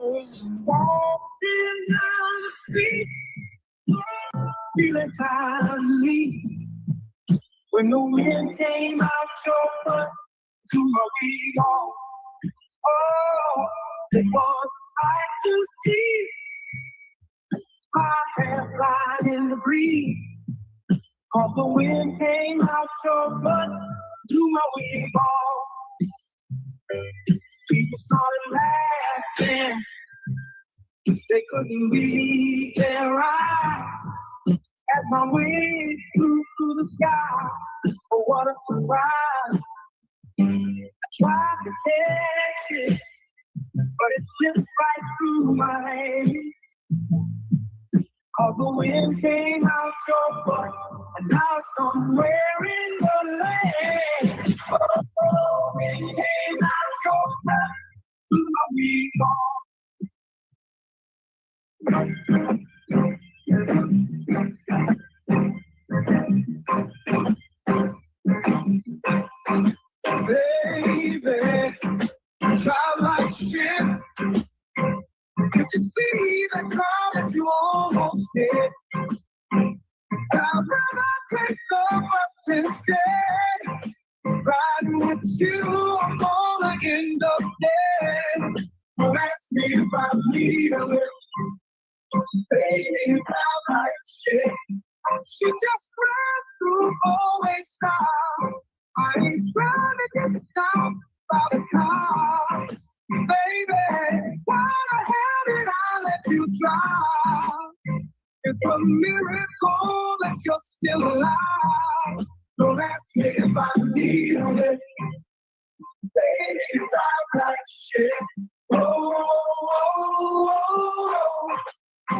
Walking down the street, feeling kindly. When the wind came out your butt to my wig off. Oh, it was a sight to see. My hair flying in the breeze. Cause the wind came out your butt to my wig off. People started laughing. They couldn't believe their eyes as my wig flew through the sky. Oh, what a surprise. I tried to catch it, but it slipped right through my hands. Cause the wind came out your butt, and now it's somewhere in the land. Oh, the wind came out your butt, to my wig off. Baby, drive like shit. You can see the car that you almost hit. I'd rather take the bus instead. Riding with you, I'm gonna end up dead. Don't ask me if I need a lift. Baby, drive like shit. She just ran through always stop. I ain't trying to get stopped by the cops. Baby, why the hell did I let you drive? It's a miracle that you're still alive. Don't ask me if I need a lift. Baby, drive like shit. Oh, oh, oh, oh.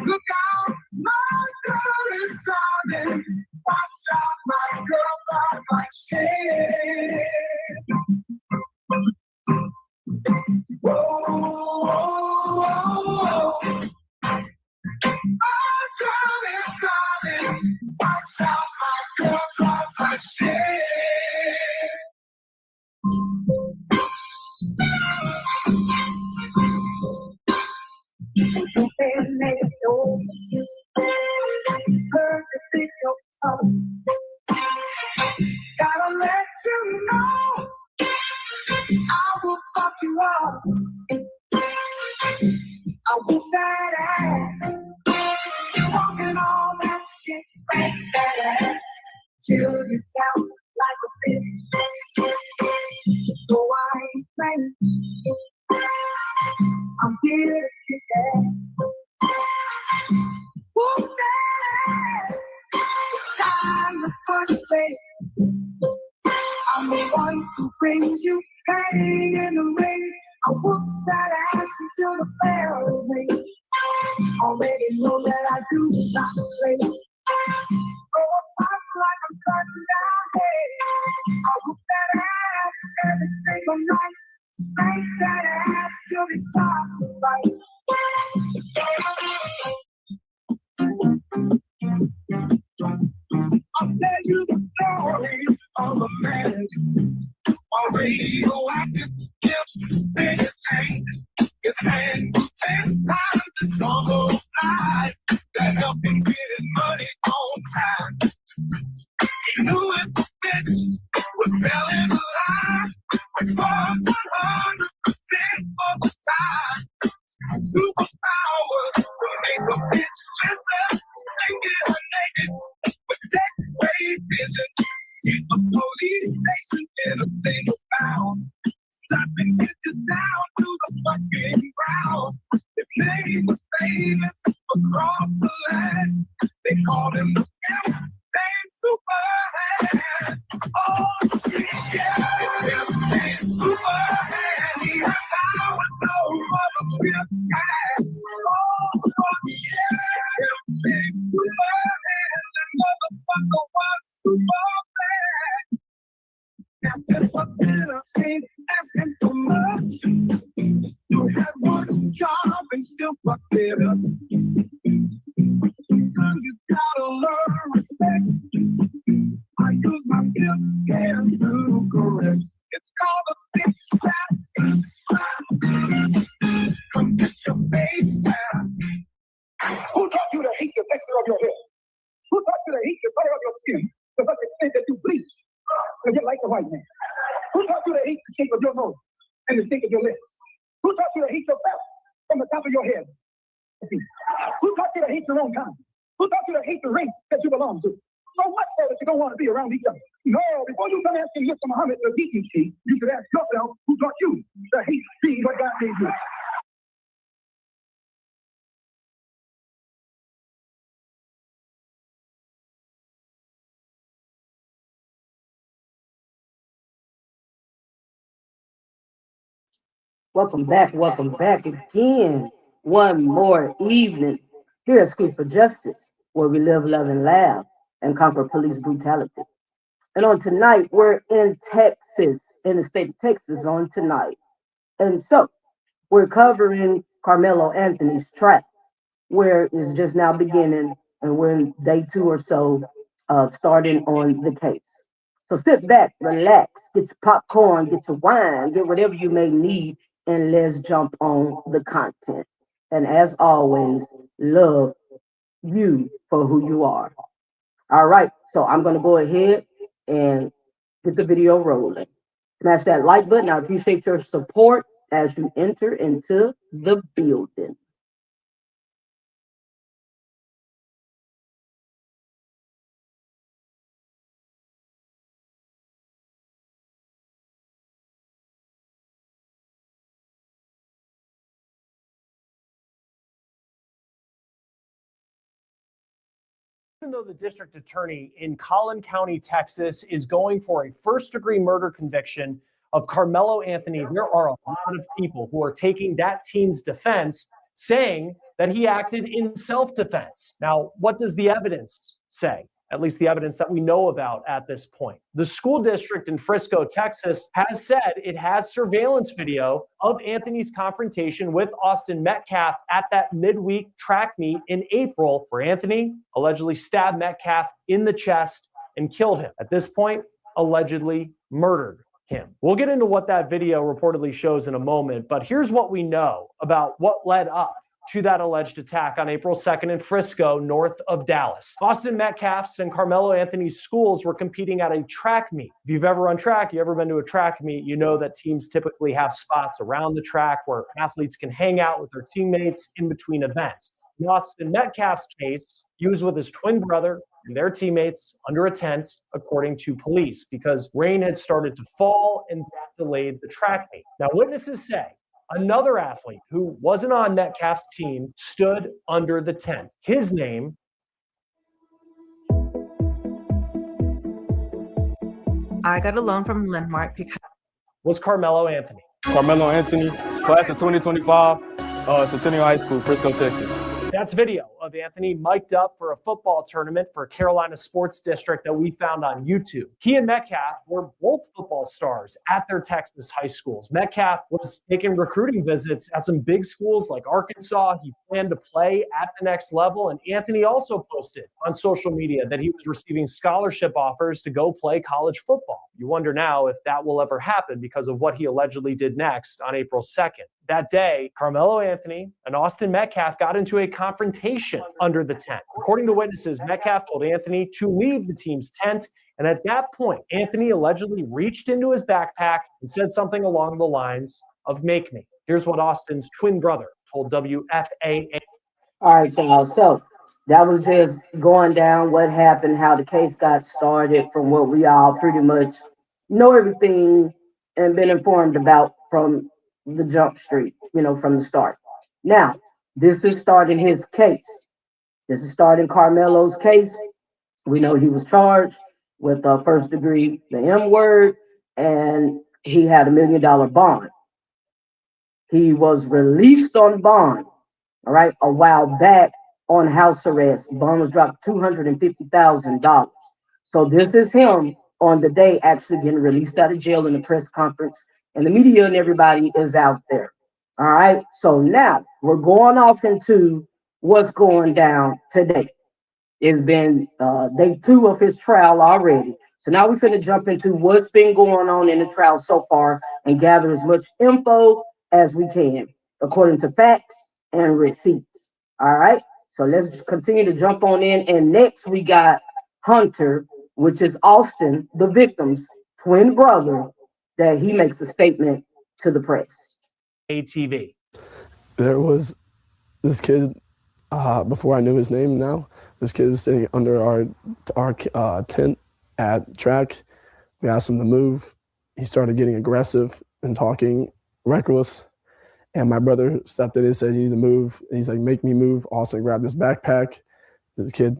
Look out, my girl is driving. Watch out, my girl drives like shit. Whoa, whoa, whoa. My girl is driving. Watch out, my girl drives like shit. Gotta let you know I will fuck you up. I whip that ass, talking all that shit, spank that ass till you down like a bitch. So I ain't playing. I'm here to get that. Whoop that ass. It's time to first place. I'm the one who brings you pain in the rain. I whoop that ass until the bell rings. Already know that I do not play. Throw a box like I'm cutting down hay. I whoop that ass every single night. Spank that ass till they stop the fight. I'll tell you the story of a man. A radioactive gift in his hand. His hand 10 times his normal size. That helped him get his money on time. He knew it was bitch was telling a lie, which was 100% of the time. Superpowers to make a bitch listen. Thinking her naked with sex wave vision. Hit the police station in a single bound. Slapping bitches down to the fucking ground. His name was famous across the land. They called him the pimp named Superhand. Oh shit, yeah, his pimp named Superhand. He had powers no other pimp had. Oh fuck yeah, him named Superhand. That motherfucker was Superman. Asking for dinner ain't asking for much. You had one job and still fuck it up. You gotta learn respect. I use my gift hand to correct. It's called a bitch slap. Come get your Who taught you to hate the texture of your hair? Who taught you to hate the color of your skin to such extent that you bleach to get like a white man? Who taught you to hate the shape of your nose and the shape of your lips? Who taught you to hate yourself from the top of your head? Who taught you to hate your own kind? Who taught you to hate the race that you belong to? So much so that you don't want to be around each other. No, before you come asking Mr. Muhammad to teach you, you should ask yourself who taught you to hate being what God made you. Welcome back again. One more evening here at School for Justice, where we live, love, and laugh and conquer police brutality. And on tonight, we're in Texas, in the state of Texas on tonight. And so we're covering Carmelo Anthony's track, where it's just now beginning, and we're in day two or so of starting on the case. So sit back, relax, get your popcorn, get your wine, get whatever you may need, and let's jump on the content. And as always, love you for who you are. All right, so I'm going to go ahead and get the video rolling. Smash that like button. I appreciate your support as you enter into the building. Even though the district attorney in Collin County, Texas, is going for a first-degree murder conviction of Carmelo Anthony, there are a lot of people who are taking that team's defense, saying that he acted in self-defense. Now, what does the evidence say? At least the evidence that we know about at this point. The school district in Frisco, Texas, has said it has surveillance video of Anthony's confrontation with Austin Metcalf at that midweek track meet in April, where Anthony allegedly stabbed Metcalf in the chest and killed him. At this point, allegedly murdered him. We'll get into what that video reportedly shows in a moment, but here's what we know about what led up to that alleged attack on April 2nd in Frisco, north of Dallas. Austin Metcalf's and Carmelo Anthony's schools were competing at a track meet. If you've ever run track, you ever been to a track meet, you know that teams typically have spots around the track where athletes can hang out with their teammates in between events. In Austin Metcalf's case, he was with his twin brother and their teammates under a tent, according to police, because rain had started to fall and that delayed the track meet. Now, witnesses say another athlete who wasn't on Metcalf's team stood under the tent. His name I got a loan from Landmark because was Carmelo Anthony. Karmelo Anthony, class of 2025, Centennial High School, Frisco, Texas. That's video of Anthony mic'd up for a football tournament for Carolina Sports District that we found on YouTube. He and Metcalf were both football stars at their Texas high schools. Metcalf was taking recruiting visits at some big schools like Arkansas. He planned to play at the next level. And Anthony also posted on social media that he was receiving scholarship offers to go play college football. You wonder now if that will ever happen because of what he allegedly did next on April 2nd. That day, Carmelo Anthony and Austin Metcalf got into a confrontation under the tent. According to witnesses, Metcalf told Anthony to leave the team's tent. And at that point, Anthony allegedly reached into his backpack and said something along the lines of "make me." Here's what Austin's twin brother told WFAA. All right, y'all. So that was just going down what happened, how the case got started, from what we all pretty much know everything and been informed about from the jump street, from the start. Now, this is starting his case. This is starting Carmelo's case. We know he was charged with first degree, the M word, and he had $1 million bond. He was released on bond, all right, a while back on house arrest. Bond was dropped $250,000. So this is him on the day actually getting released out of jail in the press conference, and the media and everybody is out there. All right. So now we're going off into what's going down today. It's been day 2 of his trial already. So now we're going to jump into what's been going on in the trial so far and gather as much info as we can, according to facts and receipts. All right. So let's continue to jump on in. And next we got Hunter, which is Austin, the victim's twin brother, that he makes a statement to the press. ATV. There was this kid, before I knew his name now, this kid was sitting under our tent at track. We asked him to move. He started getting aggressive and talking reckless. And my brother stepped in and said, "You need to move." And he's like, "Make me move." Austin grabbed his backpack. The kid,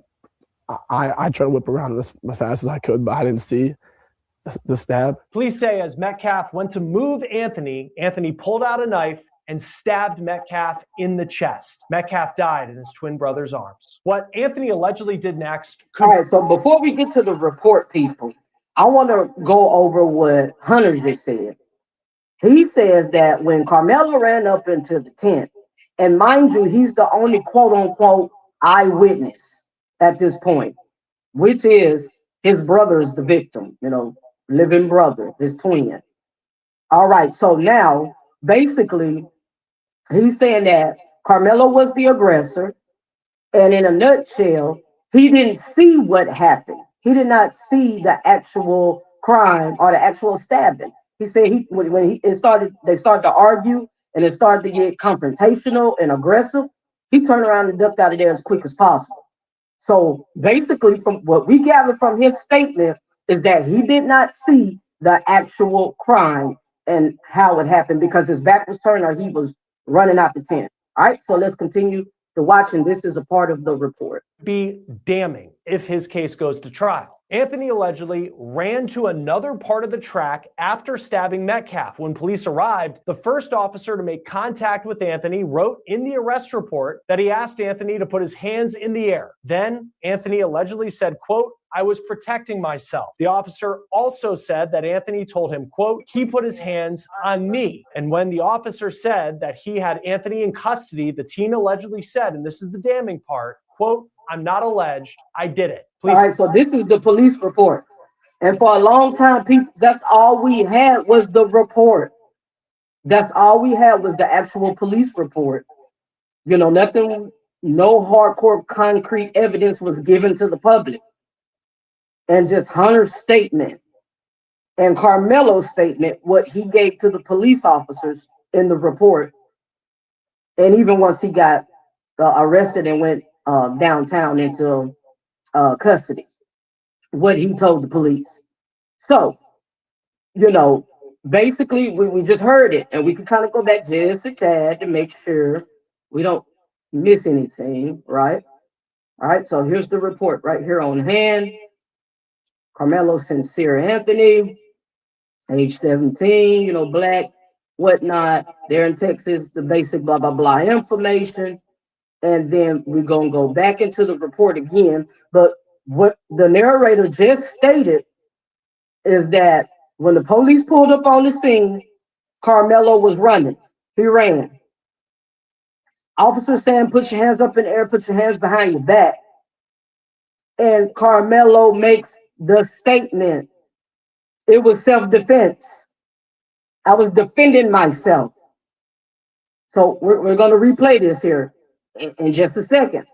I tried to whip around as fast as I could, but I didn't see the stab. Police say as Metcalf went to move Anthony, Anthony pulled out a knife and stabbed Metcalf in the chest. Metcalf died in his twin brother's arms. What Anthony allegedly did next. All right, so before we get to the report, people, I want to go over what Hunter just said. He says that when Karmelo ran up into the tent, and mind you, he's the only quote unquote eyewitness at this point, which is his brother is the victim, living brother, his twin. All right, so now basically he's saying that Karmelo was the aggressor, and in a nutshell, he didn't see what happened. He did not see the actual crime or the actual stabbing. He said they started to argue and it started to get confrontational and aggressive. He turned around and ducked out of there as quick as possible. So basically, from what we gathered from his statement is that he did not see the actual crime and how it happened because his back was turned or he was running out the tent. All right, so let's continue to watch, and this is a part of the report. Be damning if his case goes to trial. Anthony allegedly ran to another part of the track after stabbing Metcalf. When police arrived, the first officer to make contact with Anthony wrote in the arrest report that he asked Anthony to put his hands in the air. Then Anthony allegedly said, quote, "I was protecting myself." The officer also said that Anthony told him, quote, "He put his hands on me." And when the officer said that he had Anthony in custody, the teen allegedly said, and this is the damning part, quote, "I'm not alleged, I did it." Please. All right, so this is the police report. And for a long time, people, that's all we had was the report. That's all we had was the actual police report. Nothing, no hardcore concrete evidence was given to the public. And just Hunter's statement and Karmelo's statement, what he gave to the police officers in the report. And even once he got arrested and went downtown into custody, what he told the police. So, basically we just heard it, and we can kind of go back just a tad to make sure we don't miss anything, right? All right, so here's the report right here on hand. Karmelo Sincere Anthony, age 17, black, whatnot. They're in Texas, the basic blah, blah, blah information. And then we're going to go back into the report again. But what the narrator just stated is that when the police pulled up on the scene, Karmelo was running. He ran. Officer saying, "Put your hands up in the air, put your hands behind your back." And Karmelo makes the statement, "It was self-defense. I was defending myself." So we're going to replay this here in just a second.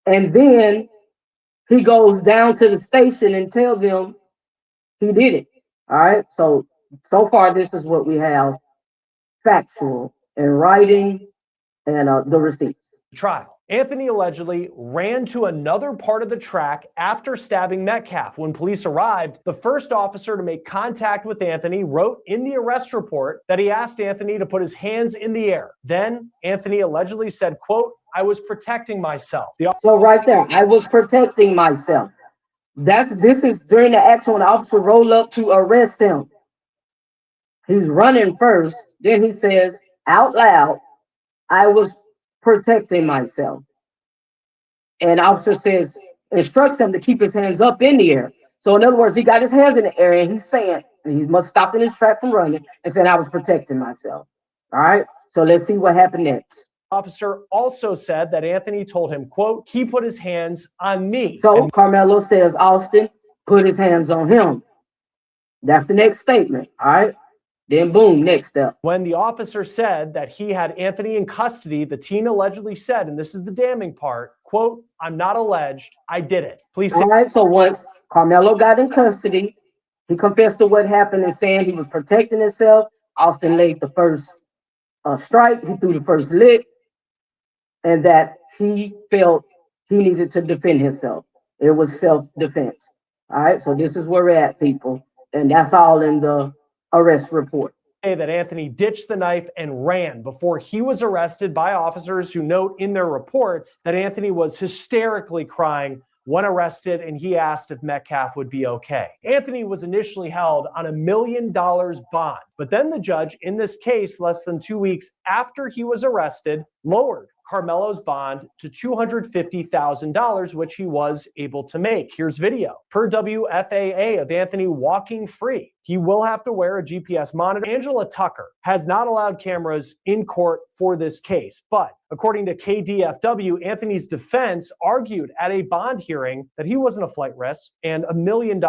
And then he goes down to the station and tell them he did it. All right. So far, this is what we have factual in writing and the receipts. Trial. Anthony allegedly ran to another part of the track after stabbing Metcalf. When police arrived, the first officer to make contact with Anthony wrote in the arrest report that he asked Anthony to put his hands in the air. Then Anthony allegedly said, quote, "I was protecting myself." So right there, I was protecting myself. This is during the action when the officer rolled up to arrest him. He's running first. Then he says out loud, "I was protecting myself." And the officer instructs him to keep his hands up in the air. So in other words, he got his hands in the air and he's saying, and he must stop in his track from running and saying, "I was protecting myself." All right. So let's see what happened next. Officer also said that Anthony told him, quote, "He put his hands on me." So Karmelo says Austin put his hands on him. That's the next statement. All right. Then boom, next step. When the officer said that he had Anthony in custody, the teen allegedly said, and this is the damning part, quote, "I'm not alleged, I did it." Please say. All right, so once Karmelo got in custody, he confessed to what happened and saying he was protecting himself. Austin laid the first strike, he threw the first lick, and that he felt he needed to defend himself. It was self-defense. All right, so this is where we're at, people. And that's all in the arrest report. That Anthony ditched the knife and ran before he was arrested by officers who note in their reports that Anthony was hysterically crying when arrested, and he asked if Metcalf would be okay. Anthony was initially held on $1 million bond, but then the judge in this case, less than 2 weeks after he was arrested, lowered Karmelo's bond to $250,000, which he was able to make. Here's video. Per WFAA of Anthony walking free. He will have to wear a GPS monitor. Angela Tucker has not allowed cameras in court for this case, but according to KDFW, Anthony's defense argued at a bond hearing that he wasn't a flight risk, and $1 million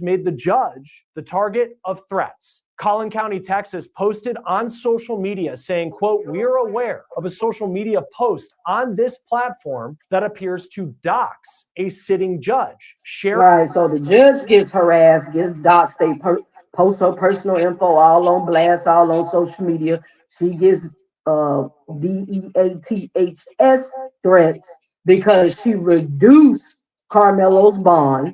made the judge the target of threats. Collin County, Texas posted on social media saying, quote, "We are aware of a social media post on this platform that appears to dox a sitting judge." Right, so the judge gets harassed, gets doxxed, they post her personal info all on blast, all on social media. She gets DEATHS threats because she reduced Karmelo's bond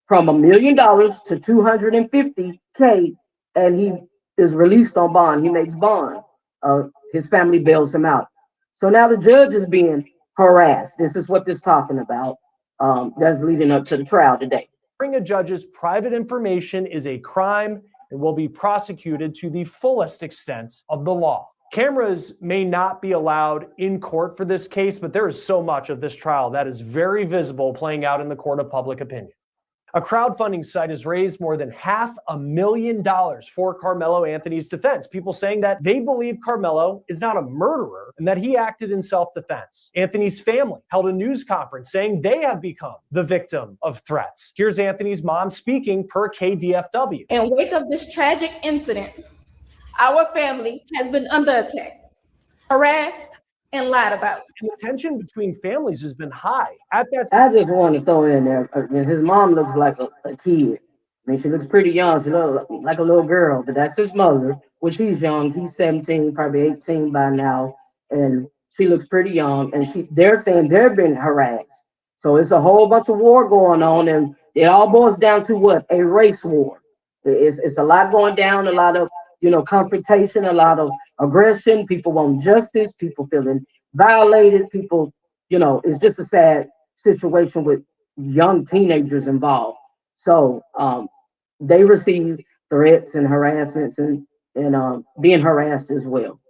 from $1 million to $250K, and he is released on bond. He makes bond. His family bails him out. So now the judge is being harassed. This is what this is talking about. That's leading up to the trial today. Sharing a judge's private information is a crime and will be prosecuted to the fullest extent of the law. Cameras may not be allowed in court for this case, but there is so much of this trial that is very visible playing out in the court of public opinion. A crowdfunding site has raised more than $500,000 for Karmelo Anthony's defense. People saying that they believe Karmelo is not a murderer and that he acted in self-defense. Anthony's family held a news conference saying they have become the victim of threats. Here's Anthony's mom speaking per KDFW. In wake of this tragic incident, our family has been under attack, harassed, and lied about. And the tension between families has been high. At that I just want to throw in there, his mom looks like a kid. I mean, she looks pretty young. She looks like a little girl, but that's his mother, which he's young. He's 17, probably 18 by now. And she looks pretty young. And they're saying they've been harassed. So it's a whole bunch of war going on. And it all boils down to what? A race war. It's a lot going down, a lot of, confrontation, a lot of aggression. People want justice. People feeling violated. People, it's just a sad situation with young teenagers involved. So they receive threats and harassments and being harassed as well.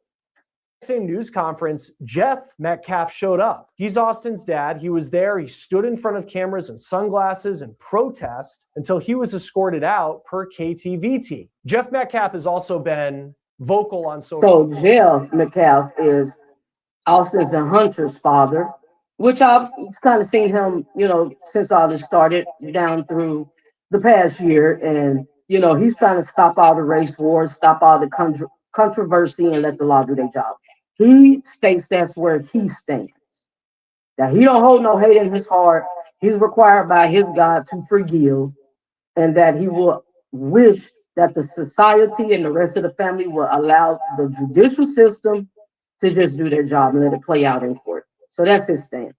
Same news conference, Jeff Metcalf showed up. He's Austin's dad. He was there. He stood in front of cameras and sunglasses and protest until he was escorted out per KTVT. Jeff Metcalf has also been vocal on social media. So Jeff Metcalf is Austin's and Hunter's father, which I've kind of seen him, since all this started down through the past year. And, he's trying to stop all the race wars, stop all the controversy, and let the law do their job. He states that's where he stands. That he don't hold no hate in his heart. He's required by his God to forgive, and that he will wish that the society and the rest of the family will allow the judicial system to just do their job and let it play out in court. So that's his stance.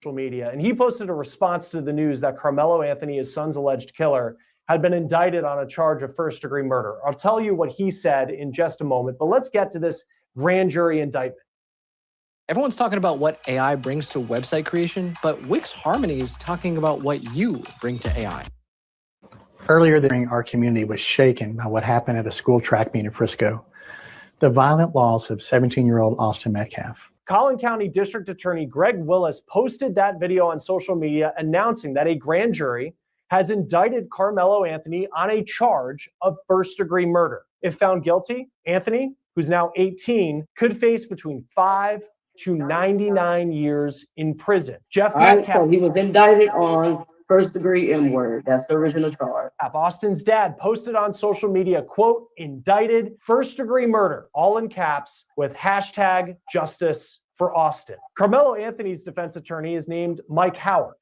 Social media, and he posted a response to the news that Karmelo Anthony, his son's alleged killer, had been indicted on a charge of first-degree murder. I'll tell you what he said in just a moment, but let's get to this grand jury indictment. Everyone's talking about what AI brings to website creation, but Wix Harmony is talking about what you bring to AI. Earlier this year, our community was shaken by what happened at a school track meet in Frisco. The violent loss of 17-year-old Austin Metcalf. Collin County District Attorney Greg Willis posted that video on social media announcing that a grand jury has indicted Karmelo Anthony on a charge of first-degree murder. If found guilty, Anthony, who's now 18, could face between 5 to 99 years in prison. Jeff Metcalf. So he was indicted on first degree M word. That's the original charge. Austin's dad posted on social media, quote, indicted, first degree murder, all in caps, with hashtag justice for Austin. Karmelo Anthony's defense attorney is named Mike Howard.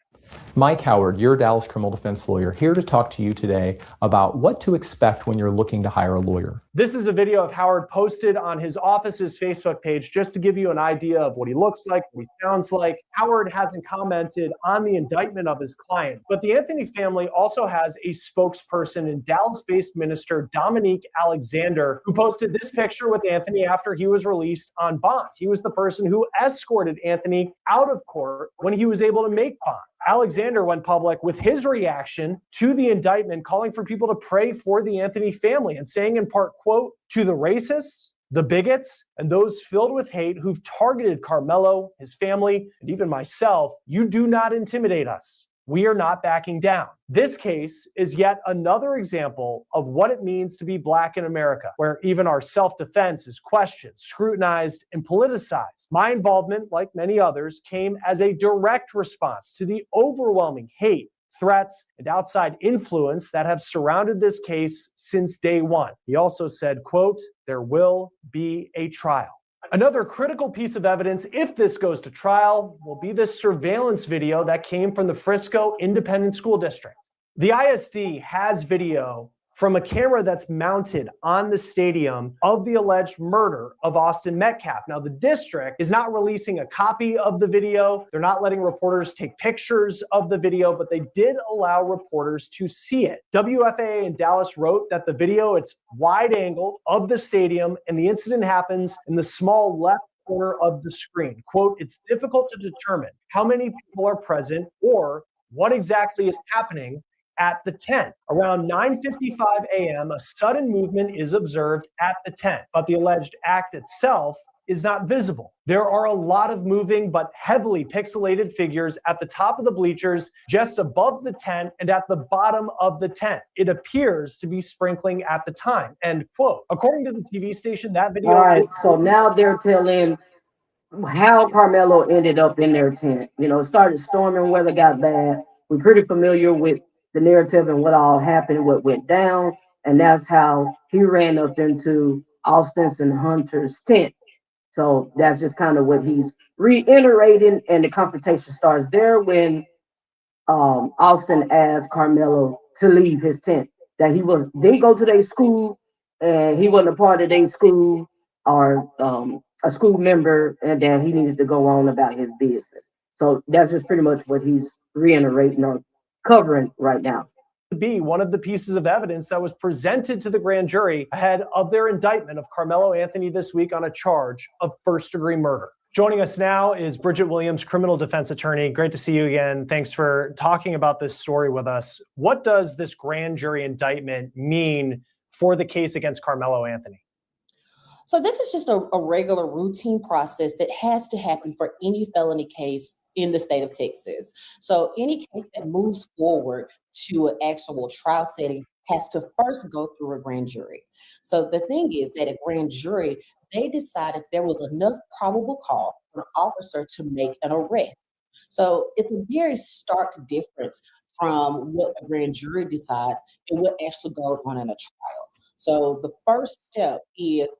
Mike Howard, your Dallas criminal defense lawyer, here to talk to you today about what to expect when you're looking to hire a lawyer. This is a video of Howard posted on his office's Facebook page just to give you an idea of what he looks like, what he sounds like. Howard hasn't commented on the indictment of his client, but the Anthony family also has a spokesperson in Dallas-based minister Dominique Alexander, who posted this picture with Anthony after he was released on bond. He was the person who escorted Anthony out of court when he was able to make bond. Alexander went public with his reaction to the indictment, calling for people to pray for the Anthony family and saying in part, quote, to the racists, the bigots, and those filled with hate who've targeted Karmelo, his family, and even myself, you do not intimidate us. We are not backing down. This case is yet another example of what it means to be Black in America, where even our self-defense is questioned, scrutinized, and politicized. My involvement, like many others, came as a direct response to the overwhelming hate, threats, and outside influence that have surrounded this case since day one. He also said, quote, there will be a trial. Another critical piece of evidence, if this goes to trial, will be this surveillance video that came from the Frisco Independent School District. The ISD has video from a camera that's mounted on the stadium of the alleged murder of Austin Metcalf. Now, the district is not releasing a copy of the video. They're not letting reporters take pictures of the video, but they did allow reporters to see it. WFAA in Dallas wrote that the video, it's wide angle of the stadium, and the incident happens in the small left corner of the screen. Quote, it's difficult to determine how many people are present or what exactly is happening at the tent. Around 9:55 a.m., a sudden movement is observed at the tent, but the alleged act itself is not visible. There are a lot of moving but heavily pixelated figures at the top of the bleachers, just above the tent and at the bottom of the tent. It appears to be sprinkling at the time, end quote. According to the TV station, that video All right, so now they're telling how Karmelo ended up in their tent. You know, it started storming, weather got bad. We're pretty familiar with the narrative and what all happened, what went down, and that's how he ran up into Austin's and Hunter's tent. So that's just kind of what he's reiterating, and the confrontation starts there when Austin asked Karmelo to leave his tent, that he didn't go to their school, and he wasn't a part of their school or a school member, and that he needed to go on about his business. So that's just pretty much what he's reiterating or covering right now. Be one of the pieces of evidence that was presented to the grand jury ahead of their indictment of Karmelo Anthony this week on a charge of first-degree murder. Joining us now is Bridget Williams, criminal defense attorney. Great to see you again. Thanks for talking about this story with us. What does this grand jury indictment mean for the case against Karmelo Anthony? So this is just a regular routine process that has to happen for any felony case in the state of Texas. So any case that moves forward to an actual trial setting has to first go through a grand jury. So the thing is that a grand jury, they decide if there was enough probable cause for an officer to make an arrest. So it's a very stark difference from what the grand jury decides and what actually goes on in a trial. So the first step is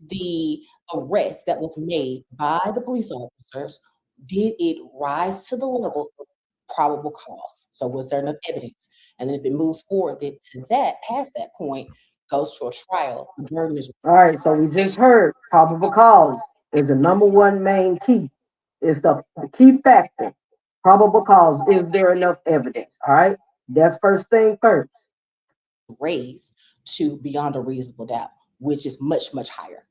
the arrest that was made by the police officers, did it rise to the level of probable cause? So was there enough evidence? And then if it moves forward to that, past that point, goes to a trial. The burden is all right. So we just heard probable cause is the number one main key. It's the key factor. Probable cause. Is there enough evidence? All right. That's first thing first. Raised to beyond a reasonable doubt, which is much, much higher.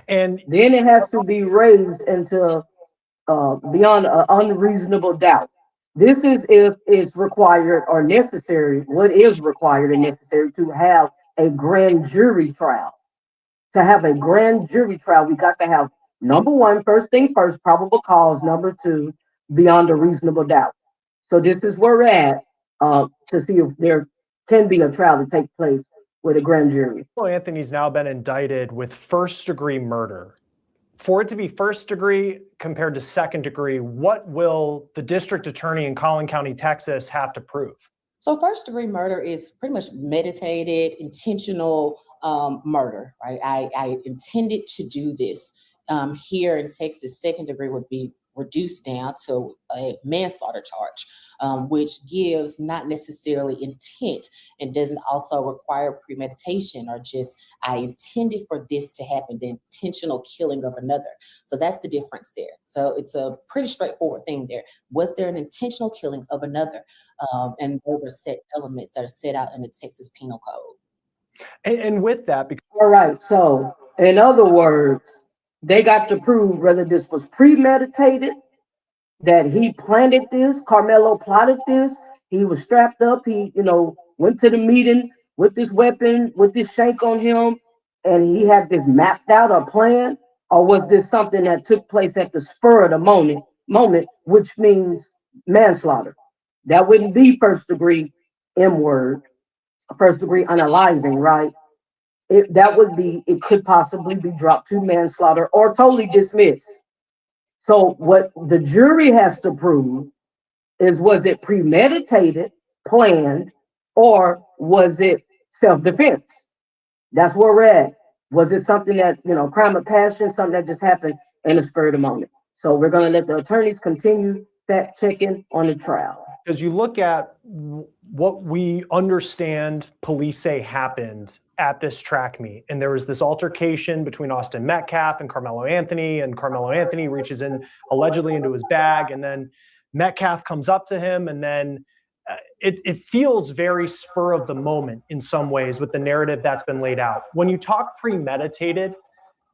And then it has to be raised into beyond an unreasonable doubt. This is if it's required or necessary. What is required and necessary to have a grand jury trial? To have a grand jury trial, we got to have number one, first thing first, probable cause. Number two, beyond a reasonable doubt. So this is where we're at to see if there can be a trial to take place with a grand jury. Well, Anthony's now been indicted with first-degree murder. For it to be first degree compared to second degree, what will the district attorney in Collin County, Texas have to prove? So first degree murder is pretty much meditated, intentional murder, right? I intended to do this. Here in Texas, second degree would be reduced down to a manslaughter charge, which gives not necessarily intent and doesn't also require premeditation or just, I intended for this to happen, the intentional killing of another. So that's the difference there. So it's a pretty straightforward thing there. Was there an intentional killing of another? And those are set elements that are set out in the Texas Penal Code. And with that, because All right. So, in other words, they got to prove whether this was premeditated, that he planted this, Karmelo plotted this, he was strapped up, he, went to the meeting with this weapon, with this shank on him, and he had this mapped out or plan, or was this something that took place at the spur of the moment, which means manslaughter? That wouldn't be first degree M word, first degree unaliving, right? It could possibly be dropped to manslaughter or totally dismissed. So what the jury has to prove is, was it premeditated, planned, or was it self-defense? That's where we're at. Was it something that, crime of passion, something that just happened in the spur of the moment? So we're going to let the attorneys continue fact checking on the trial. Because you look at what we understand police say happened at this track meet, and there was this altercation between Austin Metcalf and Karmelo Anthony, and Karmelo Anthony reaches in allegedly into his bag, and then Metcalf comes up to him, and then it feels very spur of the moment in some ways with the narrative that's been laid out. When you talk premeditated,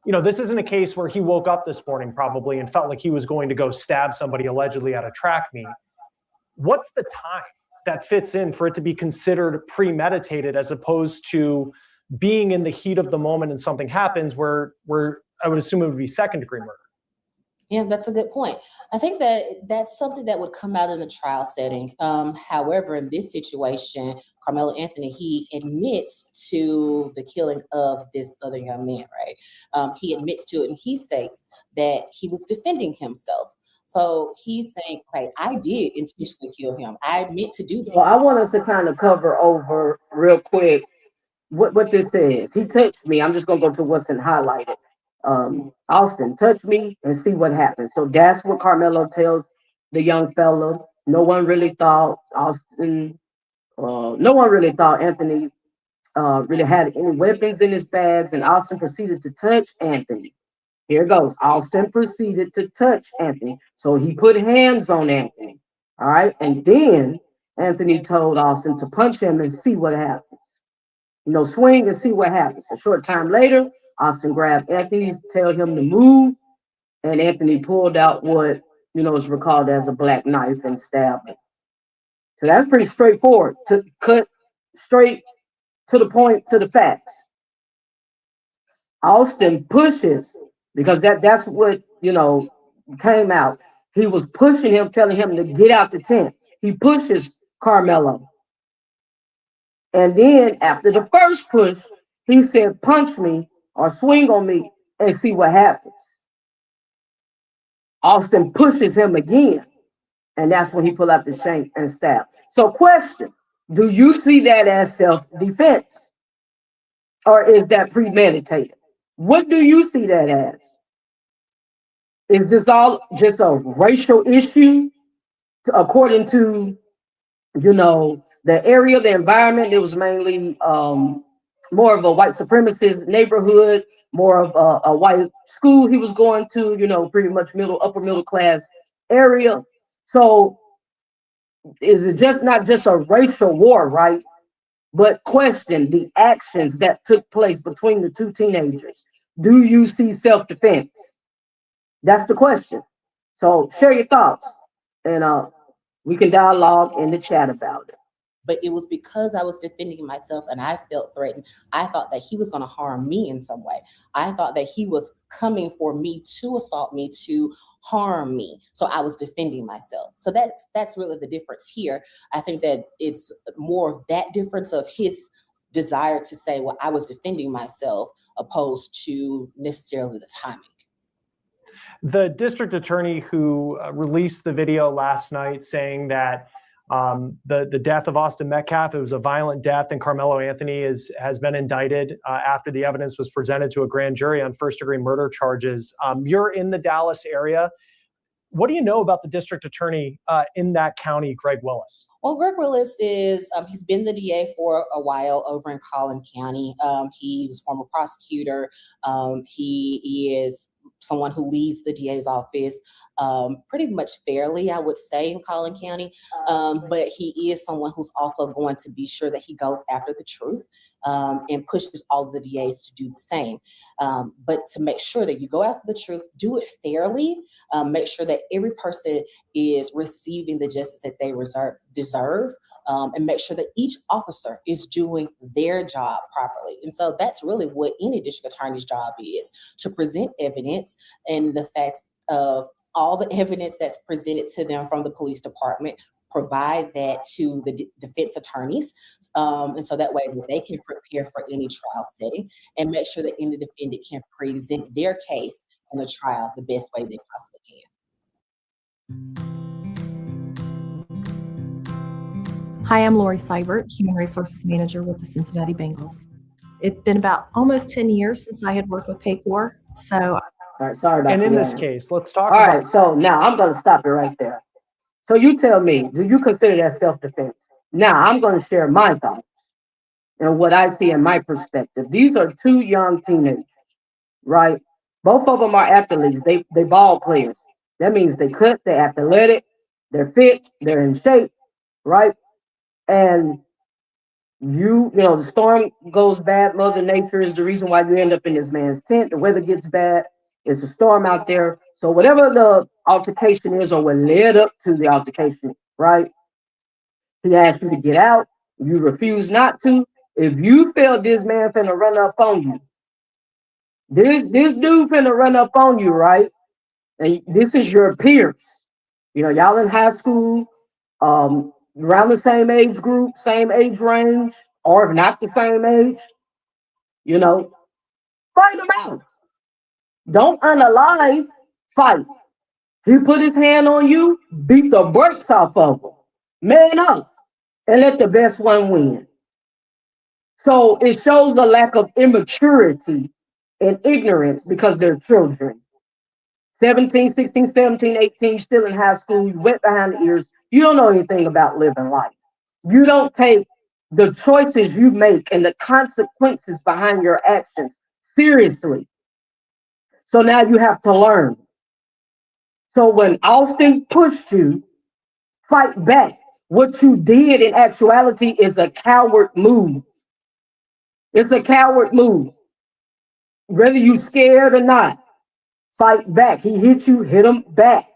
this isn't a case where he woke up this morning probably and felt like he was going to go stab somebody allegedly at a track meet. What's the time that fits in for it to be considered premeditated as opposed to being in the heat of the moment and something happens where I would assume it would be second degree murder? Yeah, that's a good point. I think that that's something that would come out in the trial setting. However, in this situation, Karmelo Anthony, he admits to the killing of this other young man, right? He admits to it, and he says that he was defending himself. So he's saying, okay, I did intentionally kill him. I meant to do that. Well, I want us to kind of cover over real quick what this says. He touched me. I'm just going to go to what's in highlighted. Austin, touch me and see what happens. So that's what Karmelo tells the young fella. No one really thought Anthony really had any weapons in his bags, and Austin proceeded to touch Anthony. Here goes. Austin proceeded to touch Anthony. So he put hands on Anthony. All right. And then Anthony told Austin to punch him and see what happens. Swing and see what happens. A short time later, Austin grabbed Anthony to tell him to move. And Anthony pulled out what, is recalled as a black knife and stabbed him. So that's pretty straightforward, to cut straight to the point, to the facts. Austin pushes, because that's what, came out. He was pushing him, telling him to get out the tent. He pushes Karmelo. And then after the first push, he said, punch me or swing on me and see what happens. Austin pushes him again. And that's when he pulled out the shank and stab. So question, do you see that as self-defense? Or is that premeditated? What do you see that as? Is this all just a racial issue? According to, the area, the environment, it was mainly more of a white supremacist neighborhood, more of a white school he was going to, pretty much upper middle class area. So is it just not just a racial war, right? But question the actions that took place between the two teenagers. Do you see self-defense? That's the question. So share your thoughts, and we can dialogue in the chat about it. But it was because I was defending myself and I felt threatened. I thought that he was going to harm me in some way. I thought that he was coming for me to assault me, to harm me. So I was defending myself. So that's really the difference here. I think that it's more of that difference of his desire to say, well, I was defending myself, opposed to necessarily the timing. The district attorney who released the video last night saying that the death of Austin Metcalf, it was a violent death, and Karmelo Anthony has been indicted after the evidence was presented to a grand jury on first-degree murder charges. You're in the Dallas area. What do you know about the district attorney in that county, Greg Willis? Well, Greg Willis is, he's been the DA for a while over in Collin County. He was former prosecutor. He is someone who leads the DA's office pretty much fairly, I would say, in Collin County. But he is someone who's also going to be sure that he goes after the truth and pushes all of the DAs to do the same. But to make sure that you go after the truth, do it fairly, make sure that every person is receiving the justice that they deserve, and make sure that each officer is doing their job properly. And so that's really what any district attorney's job is, to present evidence and the fact of all the evidence that's presented to them from the police department, provide that to the defense attorneys, and so that way they can prepare for any trial setting and make sure that any defendant can present their case in a trial the best way they possibly can. Hi, I'm Lori Seibert, Human Resources Manager with the Cincinnati Bengals. It's been about almost 10 years since I had worked with Paycor, so... All right, sorry about that. And in this case, let's talk All about... right, so now I'm going to stop it right there. So you tell me, do you consider that self-defense? Now I'm going to share my thoughts and what I see in my perspective. These are two young teenagers, right? Both of them are athletes. They ball players. That means they cut, they're athletic, they're fit, they're in shape, right? And the storm goes bad. Mother Nature is the reason why you end up in this man's tent. The weather gets bad. It's a storm out there. So whatever the altercation is or what led up to the altercation, right? He asked you to get out. You refuse not to. If you feel this man finna run up on you, this dude finna run up on you, right? And this is your peers. Y'all in high school, around the same age group, same age range, or if not the same age, fight him out. Don't unalive, fight. He put his hand on you, beat the brakes off of him. Man up and let the best one win. So it shows a lack of immaturity and ignorance because they're children. 17, 16, 17, 18, still in high school, you wet behind the ears. You don't know anything about living life. You don't take the choices you make and the consequences behind your actions seriously. So now you have to learn. So when Austin pushed you, fight back. What you did in actuality is a coward move. It's a coward move. Whether you scared or not, fight back. He hit you, hit him back.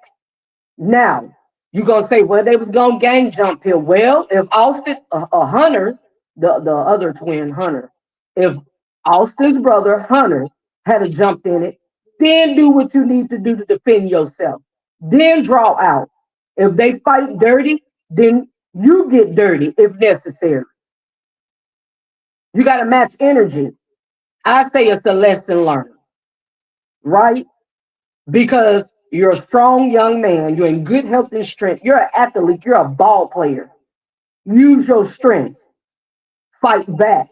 Now, you're going to say, well, they was going to gang jump here. Well, if Austin, Hunter, the other twin, Hunter, if Austin's brother, Hunter, had jumped in it, then do what you need to do to defend yourself. Then draw out. If they fight dirty, then you get dirty if necessary. You got to match energy. I say it's a lesson learned, right? Because you're a strong young man. You're in good health and strength. You're an athlete. You're a ball player. Use your strength. Fight back.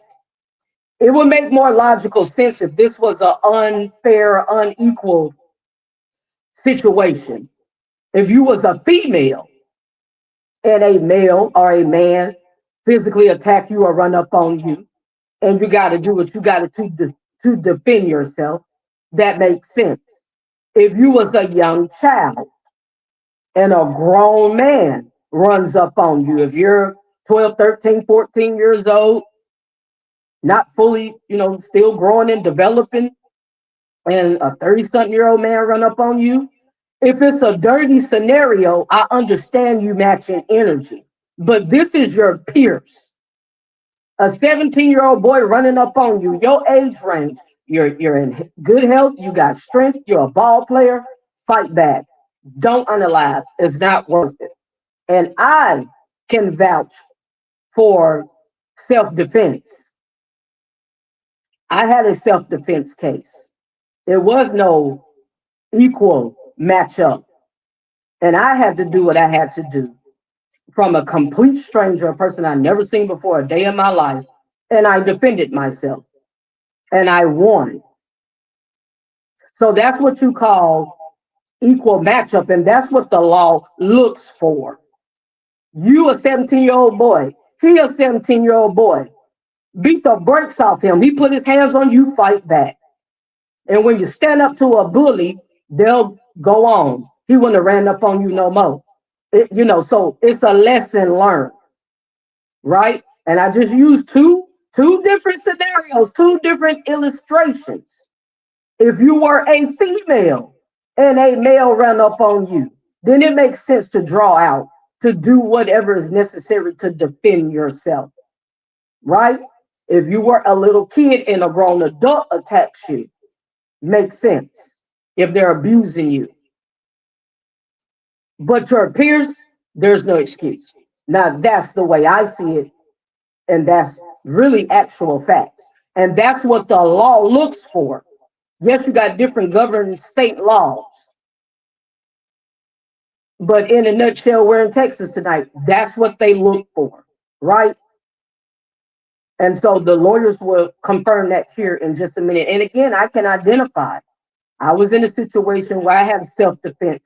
It would make more logical sense if this was an unfair, unequal situation. If you was a female and a male or a man physically attack you or run up on you, and you got to do what you got to defend yourself, that makes sense. If you was a young child and a grown man runs up on you, if you're 12, 13, 14 years old, not fully, still growing and developing, and a 30-something-year-old man run up on you, if it's a dirty scenario, I understand you matching energy. But this is your peers. A 17-year-old boy running up on you, your age range, you're in good health, you got strength, you're a ball player, fight back. Don't unalive. It's not worth it. And I can vouch for self-defense. I had a self-defense case. There was no equal match up. And I had to do what I had to do from a complete stranger, a person I'd never seen before a day in my life. And I defended myself and I won. So that's what you call equal matchup. And that's what the law looks for. You a 17-year-old boy, he a 17-year-old boy. Beat the brakes off him. He put his hands on you, fight back. And when you stand up to a bully, they'll go on. He wouldn't have ran up on you no more. So it's a lesson learned, right? And I just used two different scenarios, two different illustrations. If you were a female and a male ran up on you, then it makes sense to draw out, to do whatever is necessary to defend yourself, right? If you were a little kid and a grown adult attacks you, makes sense if they're abusing you. But your peers, there's no excuse. Now, that's the way I see it, and that's really actual facts. And that's what the law looks for. Yes, you got different governing state laws. But in a nutshell, we're in Texas tonight. That's what they look for, right? And so the lawyers will confirm that here in just a minute. And again, I can identify. I was in a situation where I had a self-defense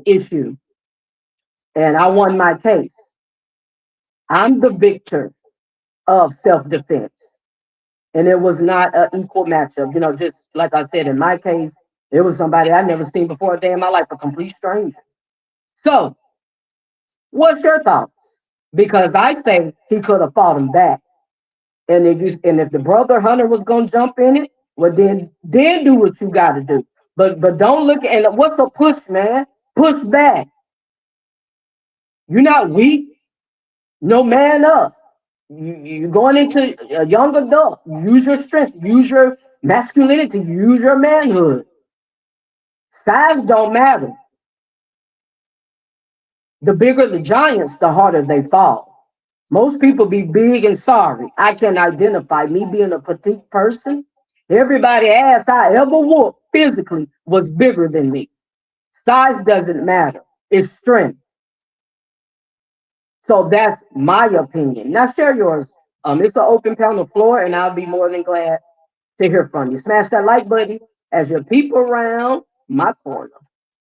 issue, and I won my case. I'm the victor of self-defense. And it was not an equal matchup. Just like I said, in my case, it was somebody I'd never seen before a day in my life, a complete stranger. So, what's your thoughts? Because I say he could have fought him back. And if the brother Hunter was gonna jump in it, well then do what you gotta do. But don't look at what's a push, man? Push back. You're not weak. No, man up. You're going into a young adult. Use your strength. Use your masculinity. Use your manhood. Size don't matter. The bigger the giants, the harder they fall. Most people be big and sorry. I can identify me being a petite person. Everybody ass I ever whooped physically was bigger than me. Size doesn't matter. It's strength. So that's my opinion. Now share yours. It's an open panel floor, and I'll be more than glad to hear from you. Smash that like button as your people around my corner.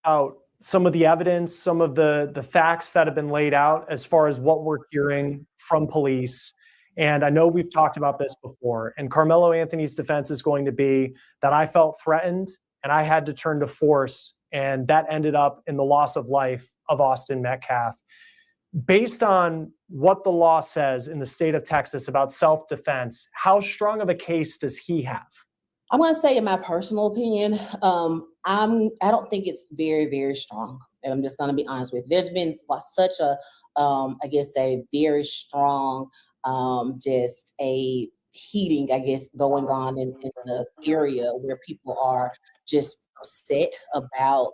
Out some of the evidence, some of the facts that have been laid out as far as what we're hearing from police. And I know we've talked about this before. And Karmelo Anthony's defense is going to be that I felt threatened and I had to turn to force. And that ended up in the loss of life of Austin Metcalf. Based on what the law says in the state of Texas about self-defense, how strong of a case does he have? I'm going to say, in my personal opinion, I don't think it's very, very strong. And I'm just going to be honest with you. There's been such a, I guess, a very strong, just a heating, I guess, going on in the area where people are just upset about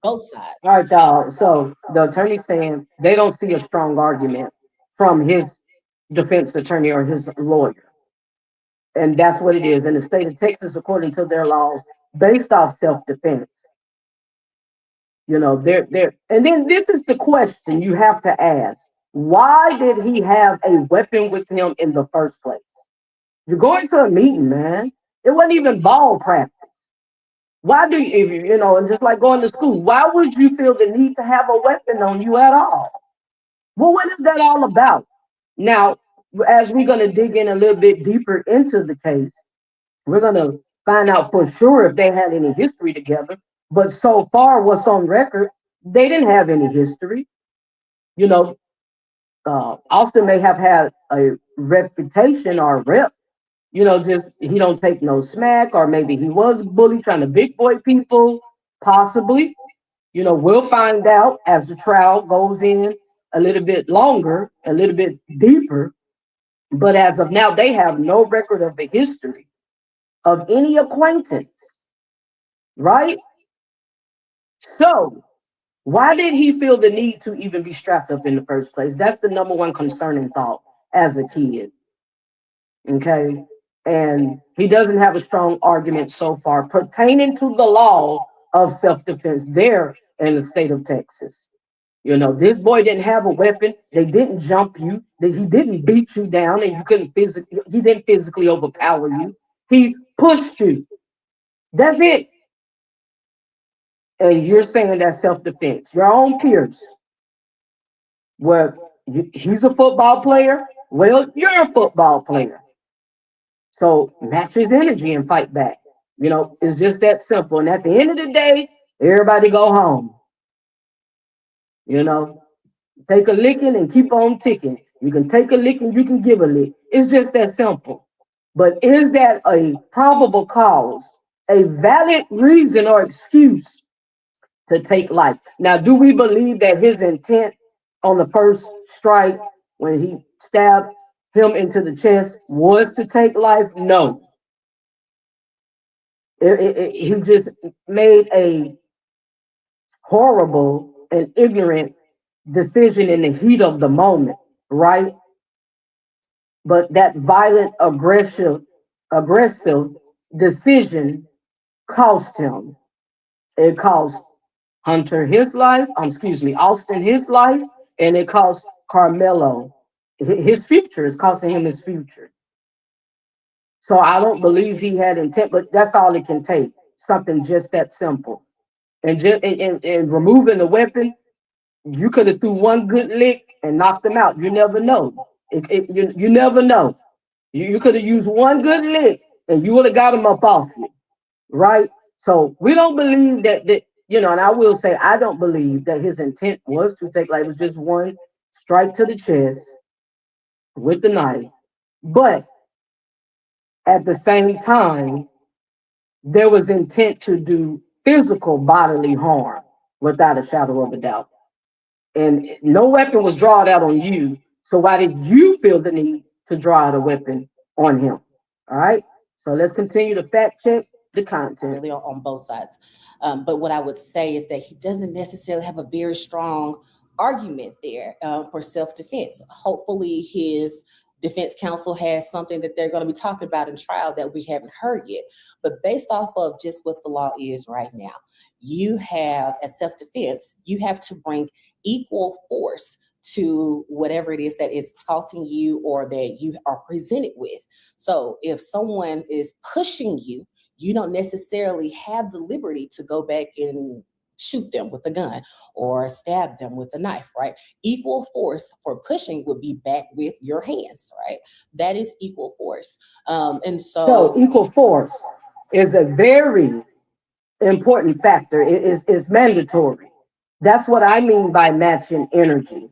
both sides. All right, y'all. So the attorney's saying they don't see a strong argument from his defense attorney or his lawyer. And that's what it is in the state of Texas, according to their laws, based off self-defense. They're and then this is the question you have to ask. Why did he have a weapon with him in the first place? You're going to a meeting, man. It wasn't even ball practice. Why do you, and just like going to school, why would you feel the need to have a weapon on you at all? Well, what is that all about? Now, as we're going to dig in a little bit deeper into the case, we're going to find out for sure if they had any history together. But so far, what's on record, they didn't have any history. Austin may have had a reputation or a rep, just he don't take no smack, or maybe he was a bully trying to big boy people, possibly. We'll find out as the trial goes in a little bit longer, a little bit deeper. But as of now, they have no record of the history of any acquaintance, right? So why did he feel the need to even be strapped up in the first place? That's the number one concerning thought as a kid, okay? And he doesn't have a strong argument so far pertaining to the law of self-defense there in the state of Texas. You know, this boy didn't have a weapon. They didn't jump you. He didn't beat you down, and you couldn't physically. He didn't physically overpower you. He pushed you. That's it. And you're saying that's self-defense. Your own peers. Well, he's a football player. Well, you're a football player. So match his energy and fight back. You know, it's just that simple. And at the end of the day, everybody go home. You know, take a licking and keep on ticking. You can take a licking, you can give a lick. It's just that simple. But is that a probable cause, a valid reason or excuse to take life? Now, do we believe that his intent on the first strike when he stabbed him into the chest was to take life? No. He just made a horrible and ignorant decision in the heat of the moment, right? But that violent, aggressive decision cost him. It cost Hunter his life, Austin his life, and it cost Karmelo his future. It's costing him his future. So I don't believe he had intent, but that's all it can take. Something just that simple. And just and removing the weapon, you could have threw one good lick and knocked him out. You never know. You never know. You could have used one good lick and you would have got him up off you, right? So we don't believe that and I will say I don't believe that his intent was to take life. It was just one strike to the chest with the knife. But at the same time, there was intent to do physical bodily harm without a shadow of a doubt. And no weapon was drawn out on you. So why did you feel the need to draw out a weapon on him? All right. So let's continue to fact check the content. Really on both sides. But what I would say is that he doesn't necessarily have a very strong argument there for self-defense. Hopefully his defense counsel has something that they're going to be talking about in trial that we haven't heard yet. But based off of just what the law is right now, you have, as self-defense, you have to bring equal force to whatever it is that is assaulting you or that you are presented with. So if someone is pushing you, you don't necessarily have the liberty to go back and shoot them with a gun or stab them with a knife, right? Equal force for pushing would be back with your hands, right? That is equal force. And so equal force is a very important factor. It is mandatory. That's what I mean by matching energy,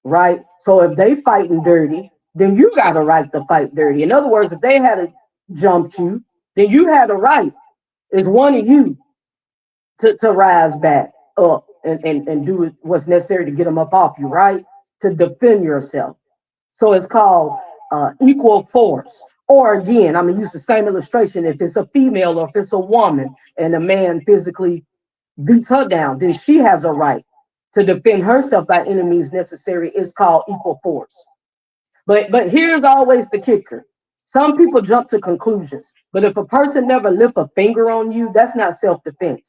right? So if they fighting dirty, then you got a right to fight dirty. In other words, if they had jumped you, then you had a right. It's one of you to rise back up and do what's necessary to get them up off you, right? To defend yourself. So it's called equal force. Or again, I'm gonna use the same illustration. If it's a female or if it's a woman and a man physically beats her down, then she has a right to defend herself by any means necessary. It's called equal force. But here's always the kicker. Some people jump to conclusions, but if a person never lifts a finger on you, that's not self-defense.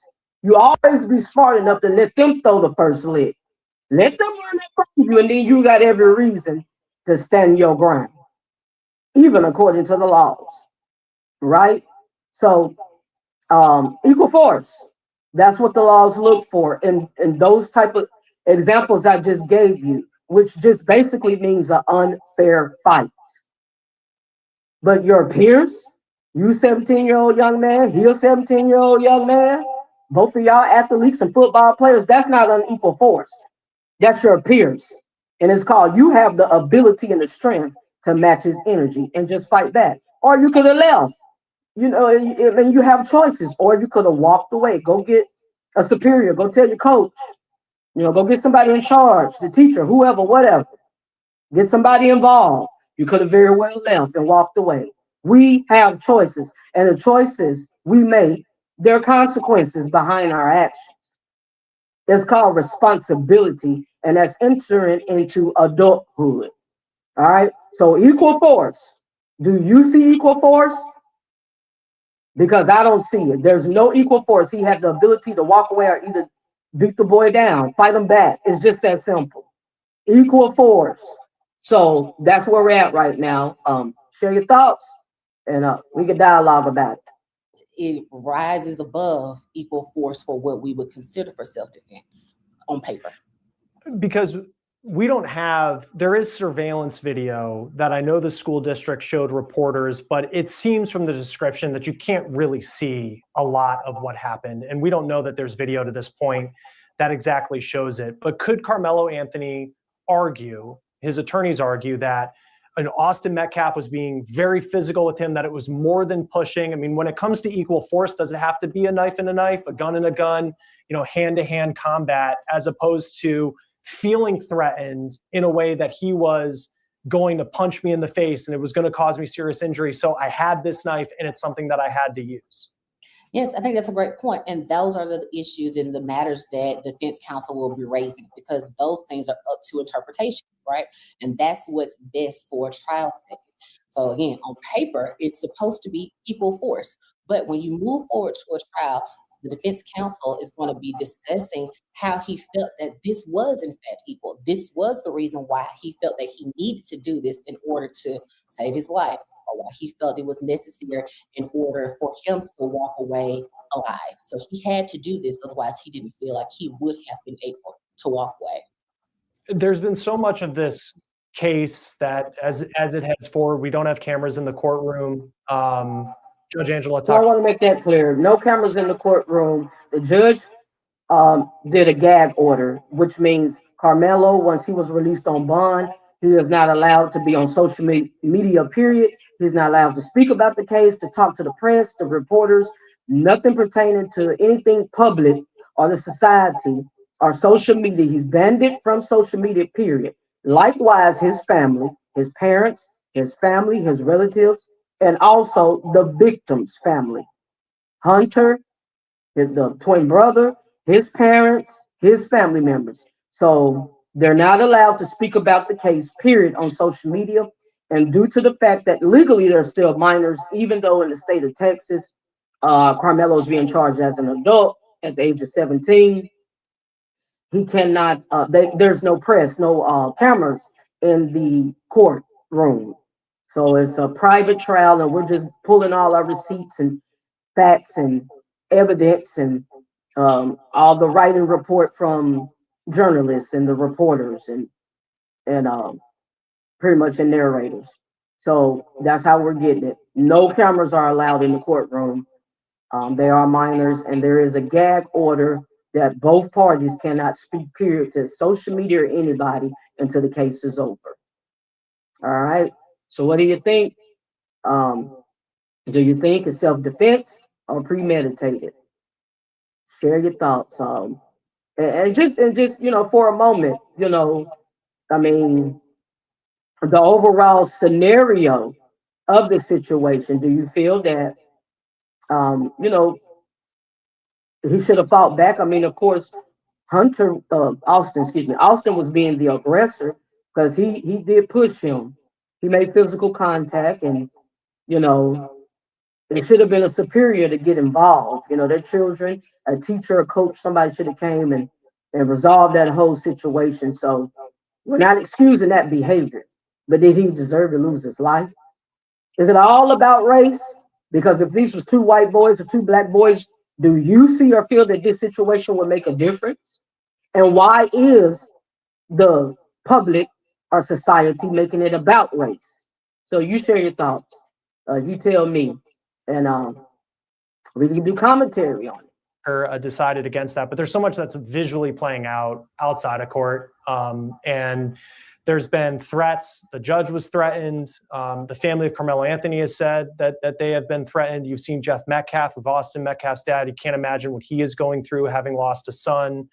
You always be smart enough to let them throw the first lick. Let them run in front of you, and then you got every reason to stand your ground, even according to the laws, right? So equal force, that's what the laws look for. And those type of examples I just gave you, which just basically means an unfair fight. But your peers, you 17-year-old young man, he a 17-year-old young man, both of y'all athletes and football players, that's not unequal force. That's your peers. And it's called you have the ability and the strength to match his energy and just fight back. Or you could have left. And you have choices. Or you could have walked away. Go get a superior. Go tell your coach. Go get somebody in charge, the teacher, whoever, whatever. Get somebody involved. You could have very well left and walked away. We have choices. And the choices we make, there are consequences behind our actions. It's called responsibility, and that's entering into adulthood. All right. So equal force. Do you see equal force? because I don't see it. There's no equal force. He had the ability to walk away or either beat the boy down, fight him back. It's just that simple. Equal force. So that's where we're at right now. Share your thoughts, and we can dialogue about it. It rises above equal force for what we would consider for self-defense on paper. Because we don't have, there is surveillance video that I know the school district showed reporters, but it seems from the description that you can't really see a lot of what happened. And we don't know that there's video to this point that exactly shows it. But could Karmelo Anthony argue, his attorneys argue, that an Austin Metcalf was being very physical with him, that it was more than pushing? I mean, when it comes to equal force, does it have to be a knife and a knife, a gun and a gun, hand-to-hand combat, as opposed to feeling threatened in a way that he was going to punch me in the face and it was going to cause me serious injury? So I had this knife and it's something that I had to use. Yes, I think that's a great point. And those are the issues and the matters that the defense counsel will be raising, because those things are up to interpretation, right? And that's what's best for a trial setting. So again, on paper, it's supposed to be equal force. But when you move forward to a trial, the defense counsel is going to be discussing how he felt that this was in fact equal. This was the reason why he felt that he needed to do this in order to save his life, or why he felt it was necessary in order for him to walk away alive. So he had to do this, otherwise he didn't feel like he would have been able to walk away. There's been so much of this case that as it heads forward, we don't have cameras in the courtroom. Judge Angela, So I want to make that clear. No cameras in the courtroom. The judge did a gag order, which means Karmelo, once he was released on bond, he is not allowed to be on social media, period. He's not allowed to speak about the case, to talk to the press, the reporters, nothing pertaining to anything public or the society or social media. He's banned it from social media, period. Likewise, his family, his parents, his family, his relatives, and also the victim's family. Hunter, the twin brother, his parents, his family members. So they're not allowed to speak about the case, period, on social media. And due to the fact that legally they're still minors, even though in the state of Texas, Karmelo is being charged as an adult at the age of 17, he cannot, there's no press, no cameras in the courtroom. So it's a private trial, and we're just pulling all our receipts and facts and evidence and all the writing report from journalists and the reporters and pretty much the narrators. So that's how we're getting it. No cameras are allowed in the courtroom. They are minors, and there is a gag order that both parties cannot speak, period, to social media or anybody until the case is over. All right. So what do you think? Do you think it's self-defense or premeditated? Share your thoughts. And just for a moment, I mean, the overall scenario of the situation. Do you feel that he should have fought back? I mean, of course, Austin was being the aggressor because he did push him. He made physical contact, and it should have been a superior to get involved. Their children, a teacher, a coach, somebody should have came and resolved that whole situation. So we're not excusing that behavior, but did he deserve to lose his life? Is it all about race? Because if these was two white boys or two black boys, do you see or feel that this situation would make a difference? And why is the public or society making it about race? So you share your thoughts. You tell me, and we can do commentary on it. Decided against that, but there's so much that's visually playing out outside of court, and there's been threats. The judge was threatened. The family of Karmelo Anthony has said that they have been threatened. You've seen Jeff Metcalf of Austin Metcalf's dad. You can't imagine what he is going through, having lost a son.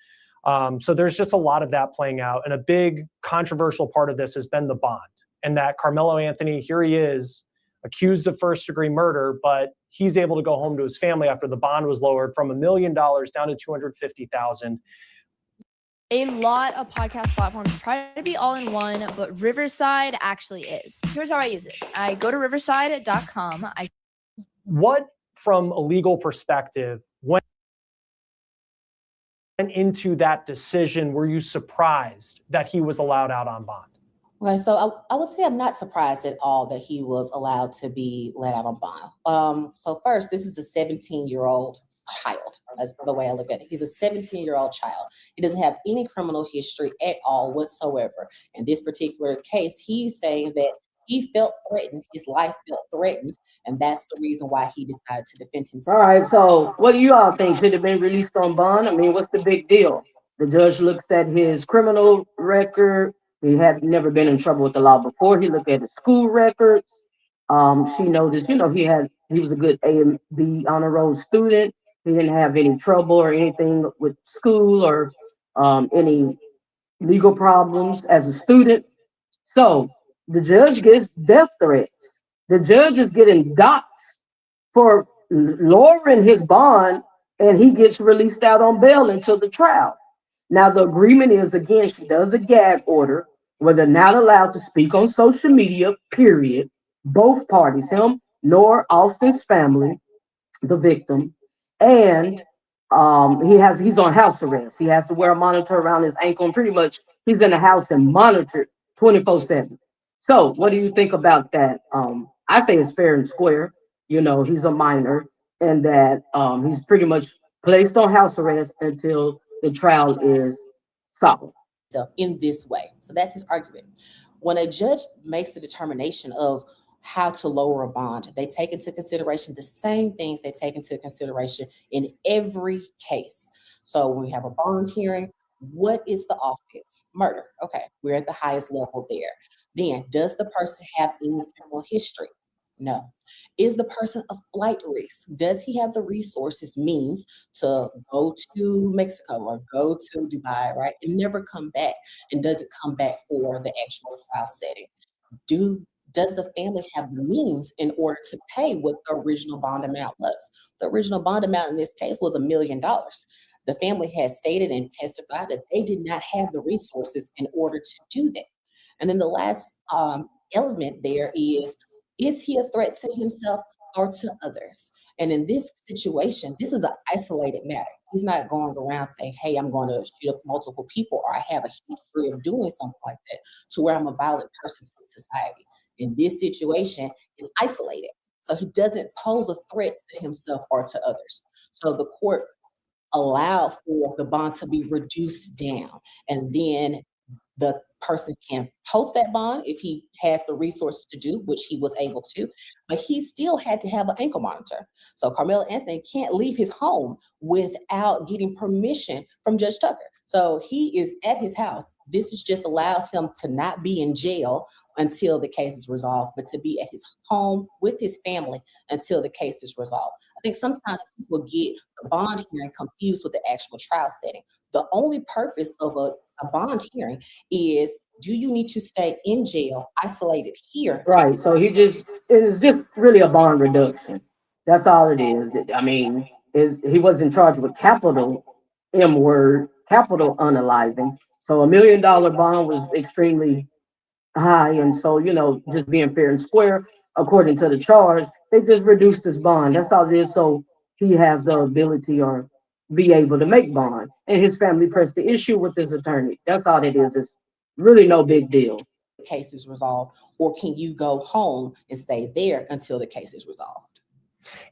So there's just a lot of that playing out, and a big controversial part of this has been the bond, and that Karmelo Anthony, here he is, accused of first-degree murder, but he's able to go home to his family after the bond was lowered from $1 million down to $250,000. A lot of podcast platforms try to be all in one, but Riverside actually is. Here's how I use it. I go to riverside.com. What from a legal perspective went into that decision? Were you surprised that he was allowed out on bond? Okay, so I would say I'm not surprised at all that he was allowed to be let out on bond. So first, this is a 17-year-old child. That's the way I look at it. He's a 17-year-old child. He doesn't have any criminal history at all whatsoever. In this particular case, he's saying that he felt threatened. His life felt threatened, and that's the reason why he decided to defend himself. All right, so what do you all think? Should have been released on bond? I mean, what's the big deal? The judge looks at his criminal record. He had never been in trouble with the law before. He looked at his school records. She noticed, he was a good A and B honor roll student. He didn't have any trouble or anything with school or any legal problems as a student. So the judge gets death threats. The judge is getting docked for lowering his bond, and he gets released out on bail until the trial. Now, the agreement is, again, she does a gag order where they're not allowed to speak on social media, period. Both parties, him nor Austin's family, the victim, and he's on house arrest. He has to wear a monitor around his ankle, and pretty much he's in the house and monitored 24/7. So, what do you think about that? I say it's fair and square. He's a minor, and that he's pretty much placed on house arrest until the trial is solved. So in this way. So that's his argument. When a judge makes the determination of how to lower a bond, they take into consideration the same things they take into consideration in every case. So when we have a bond hearing, what is the offense? Murder. Okay, we're at the highest level there. Then, does the person have any criminal history? No. Is the person a flight risk? Does he have the resources, means to go to Mexico or go to Dubai, right? And never come back? And does it come back for the actual trial setting? Does the family have the means in order to pay what the original bond amount was? The original bond amount in this case was $1 million. The family has stated and testified that they did not have the resources in order to do that. And then the last element there is he a threat to himself or to others? And in this situation, this is an isolated matter. He's not going around saying, hey, I'm going to shoot up multiple people, or I have a history of doing something like that, to where I'm a violent person to society. In this situation, it's isolated. So he doesn't pose a threat to himself or to others. So the court allowed for the bond to be reduced down, and then the person can post that bond if he has the resources to do, which he was able to, but he still had to have an ankle monitor. So Karmelo Anthony can't leave his home without getting permission from Judge Tucker. So he is at his house. This just allows him to not be in jail until the case is resolved, but to be at his home with his family until the case is resolved. I think sometimes people get the bond hearing confused with the actual trial setting. The only purpose of a bond hearing is, do you need to stay in jail, isolated here? Right. So it's just really a bond reduction. That's all it is. I mean, he wasn't charged with capital M word, capital unaliving. So $1 million bond was extremely high. And so, just being fair and square, according to the charge, they just reduced his bond. That's all it is. So he has the ability or be able to make bond. And his family pressed the issue with his attorney. That's all it is. It's really no big deal. The case is resolved, or can you go home and stay there until the case is resolved?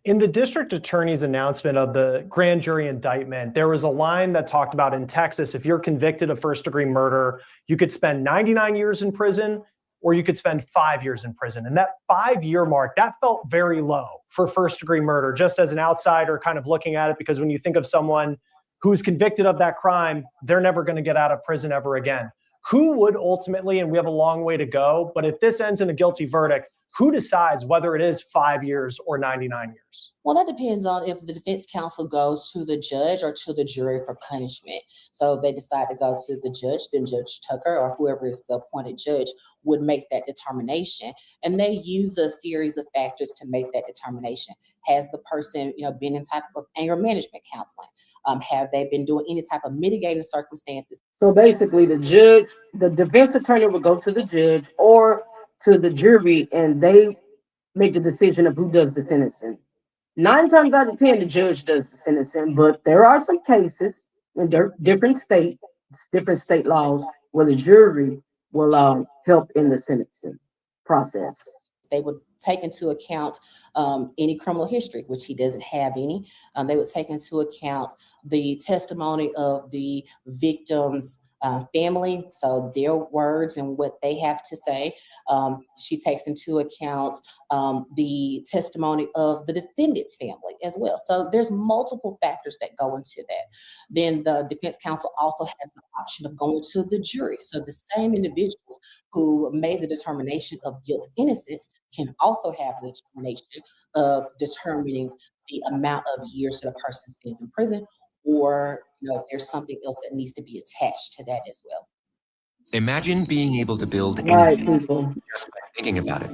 In the district attorney's announcement of the grand jury indictment, there was a line that talked about, in Texas, if you're convicted of first-degree murder, you could spend 99 years in prison, or you could spend 5 years in prison. And that 5-year mark, that felt very low for first-degree murder, just as an outsider kind of looking at it, because when you think of someone who's convicted of that crime, they're never going to get out of prison ever again. Who would ultimately, and we have a long way to go, but if this ends in a guilty verdict, who decides whether it is 5 years or 99 years? Well, that depends on if the defense counsel goes to the judge or to the jury for punishment. So if they decide to go to the judge, then Judge Tucker or whoever is the appointed judge would make that determination. And they use a series of factors to make that determination. Has the person, been in type of anger management counseling? Have they been doing any type of mitigating circumstances? So basically, the defense attorney would go to the judge or to the jury, and they make the decision of who does the sentencing. Nine times out of 10, the judge does the sentencing, but there are some cases in different state laws where the jury will help in the sentencing process. They would take into account any criminal history, which he doesn't have any. They would take into account the testimony of the victim's family, so their words and what they have to say. She takes into account the testimony of the defendant's family as well. So there's multiple factors that go into that. Then the defense counsel also has the option of going to the jury. So the same individuals who made the determination of guilt innocence can also have the determination of determining the amount of years that a person spends in prison, or if there's something else that needs to be attached to that as well. Imagine being able to build Right, anything people. just by thinking about it.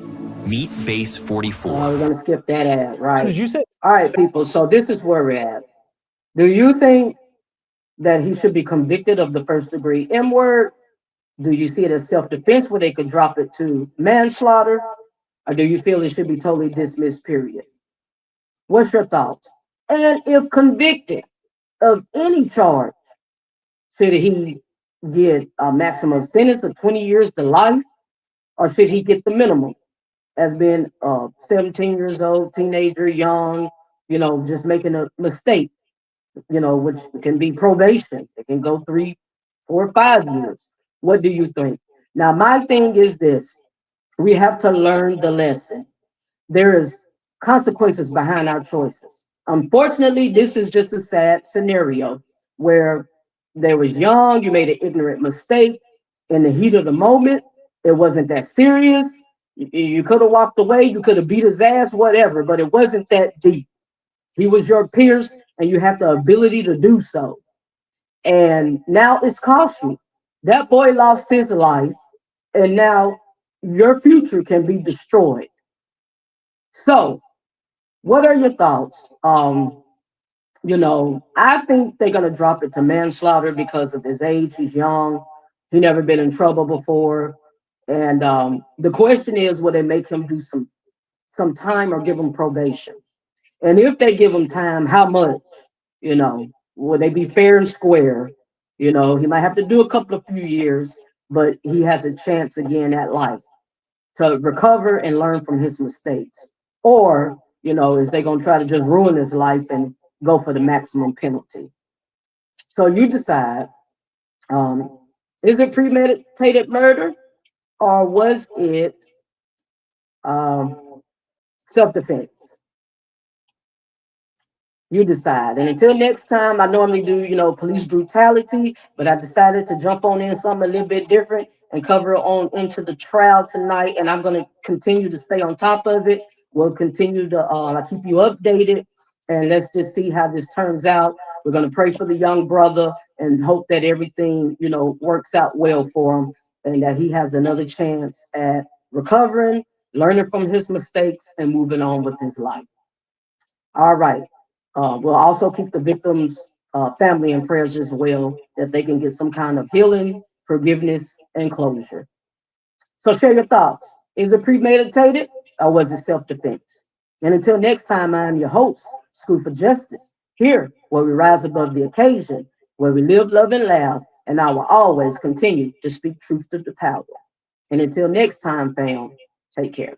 Meet Base 44. We're gonna skip that ad, right? Did you say? All right, people. So this is where we're at. Do you think that he should be convicted of the first degree M word? Do you see it as self-defense where they could drop it to manslaughter? Or do you feel it should be totally dismissed, period? What's your thoughts? And if convicted of any charge, should he get a maximum sentence of 20 years to life? Or should he get the minimum as being 17 years old, teenager, young, just making a mistake, which can be probation. It can go 3, 4, 5 years. What do you think? Now, my thing is this. We have to learn the lesson. There is consequences behind our choices. Unfortunately, this is just a sad scenario where they was young, you made an ignorant mistake in the heat of the moment. It wasn't that serious. You could have walked away, you could have beat his ass, whatever, but it wasn't that deep. He was your peers, and you have the ability to do so. And now it's cost you. That boy lost his life, and now your future can be destroyed. So, what are your thoughts? I think they're gonna drop it to manslaughter because of his age. He's young. He never been in trouble before. And the question is, will they make him do some time or give him probation? And if they give him time, how much? Will they be fair and square? He might have to do a couple of few years, but he has a chance again at life to recover and learn from his mistakes. Or, is they gonna try to just ruin his life and go for the maximum penalty? So you decide, is it premeditated murder or was it self-defense? You decide. And until next time, I normally do, police brutality, but I decided to jump on in something a little bit different and cover on into the trial tonight. And I'm going to continue to stay on top of it. We'll continue to keep you updated. And let's just see how this turns out. We're going to pray for the young brother and hope that everything, works out well for him and that he has another chance at recovering, learning from his mistakes, and moving on with his life. All right. We'll also keep the victims' family in prayers as well, that they can get some kind of healing, forgiveness, and closure. So share your thoughts. Is it premeditated or was it self-defense? And until next time, I am your host, School for Justice, here where we rise above the occasion, where we live, love, and laugh, and I will always continue to speak truth to the power. And until next time, fam, take care.